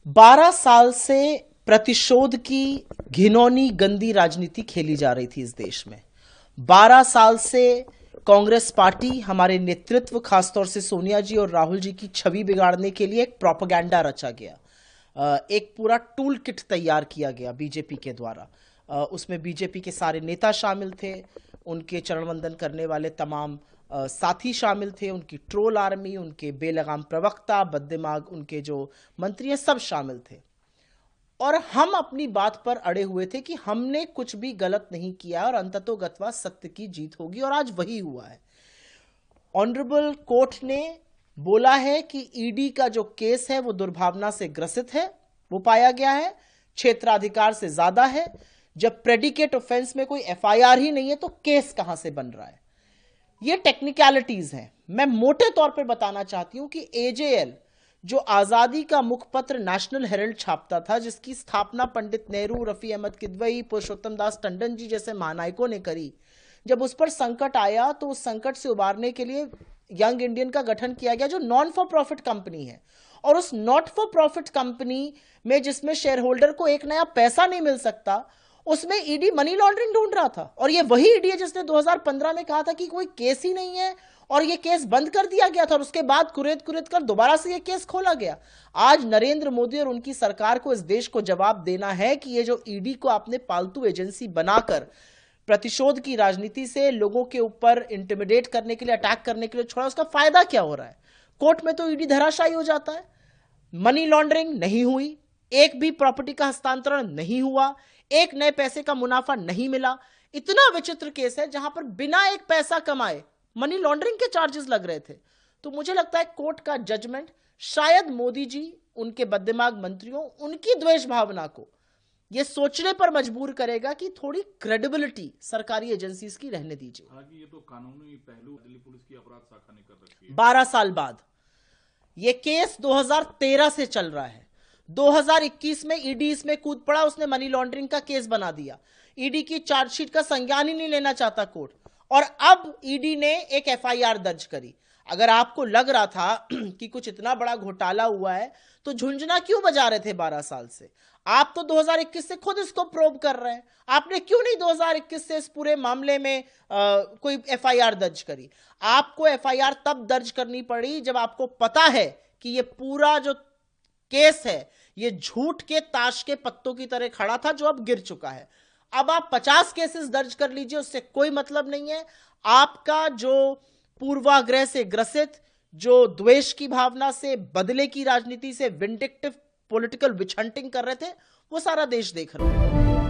12 साल से प्रतिशोध की घिनौनी गंदी राजनीति खेली जा रही थी इस देश में। 12 साल से कांग्रेस पार्टी, हमारे नेतृत्व, खासतौर से सोनिया जी और राहुल जी की छवि बिगाड़ने के लिए एक प्रोपेगेंडा रचा गया, एक पूरा टूल किट तैयार किया गया बीजेपी के द्वारा। उसमें बीजेपी के सारे नेता शामिल थे, उनके चरण वंदन करने वाले तमाम साथी शामिल थे, उनकी ट्रोल आर्मी, उनके बेलगाम प्रवक्ता, बददिमाग उनके जो मंत्री हैं, सब शामिल थे। और हम अपनी बात पर अड़े हुए थे कि हमने कुछ भी गलत नहीं किया और अंततोगत्वा सत्य की जीत होगी, और आज वही हुआ है। ऑनरेबल कोर्ट ने बोला है कि ईडी का जो केस है वो दुर्भावना से ग्रसित है, वो पाया गया है, क्षेत्राधिकार से ज्यादा है। जब प्रेडिकेट ऑफेंस में कोई एफआईआर ही नहीं है तो केस कहां से बन रहा है? ये टेक्निकलिटीज हैं। मैं मोटे तौर पे बताना चाहती हूं कि एजेएल, जो आजादी का मुखपत्र नेशनल हेरल्ड छापता था, जिसकी स्थापना पंडित नेहरू, रफी अहमद किदवई, पुरुषोत्तम दास टंडन जी जैसे महानायकों ने करी, जब उस पर संकट आया तो उस संकट से उबारने के लिए यंग इंडियन का गठन किया गया, जो नॉन फॉर प्रॉफिट कंपनी है। और उस नॉट फॉर प्रॉफिट कंपनी में, जिसमें शेयर होल्डर को एक नया पैसा नहीं मिल सकता, उसमें ईडी मनी लॉन्ड्रिंग ढूंढ रहा था। और ये वही ईडी है जिसने 2015 में कहा था कि कोई केस ही नहीं है, और ये केस बंद कर दिया गया था, और उसके बाद कुरेद कुरेद कर दोबारा से ये केस खोला गया। आज नरेंद्र मोदी और उनकी सरकार को इस देश को जवाब देना है कि ये जो ईडी को आपने पालतू एजेंसी बनाकर प्रतिशोध की राजनीति से लोगों के ऊपर इंटिमिडेट करने के लिए, अटैक करने के लिए छोड़ा, उसका फायदा क्या हो रहा है? कोर्ट में तो ईडी धराशायी हो जाता है। मनी लॉन्ड्रिंग नहीं हुई, एक भी प्रॉपर्टी का हस्तांतरण नहीं हुआ, एक नए पैसे का मुनाफा नहीं मिला। इतना विचित्र केस है जहां पर बिना एक पैसा कमाए मनी लॉन्ड्रिंग के चार्जेस लग रहे थे। तो मुझे लगता है कोर्ट का जजमेंट शायद मोदी जी, उनके बददिमाग मंत्रियों, उनकी द्वेष भावना को यह सोचने पर मजबूर करेगा कि थोड़ी क्रेडिबिलिटी सरकारी एजेंसीज की रहने दीजिए। हालांकि ये तो कानूनी पहलू दिल्ली पुलिस की अपराध शाखा ने कर रखी है। 12 साल बाद यह केस 2013 से चल रहा है। 2021 में ईडी इसमें कूद पड़ा, उसने मनी लॉन्ड्रिंग का केस बना दिया। ईडी की चार्जशीट का संज्ञान ही नहीं लेना चाहता कोर्ट, और अब ईडी ने एक एफआईआर दर्ज करी। अगर आपको लग रहा था कि कुछ इतना बड़ा घोटाला हुआ है तो झुंझुना क्यों बजा रहे थे 12 साल से? आप तो 2021 से खुद इसको प्रोब कर रहे हैं। आपने क्यों नहीं 2021 से इस पूरे मामले में कोई एफआईआर दर्ज करी? आपको एफआईआर तब दर्ज करनी पड़ी जब आपको पता है कि ये पूरा जो केस है ये झूठ के ताश के पत्तों की तरह खड़ा था, जो अब गिर चुका है। अब आप 50 केसेस दर्ज कर लीजिए, उससे कोई मतलब नहीं है। आपका जो पूर्वाग्रह से ग्रसित, जो द्वेष की भावना से, बदले की राजनीति से, विंडिक्टिव पॉलिटिकल विच हंटिंग कर रहे थे, वो सारा देश देख रहा है।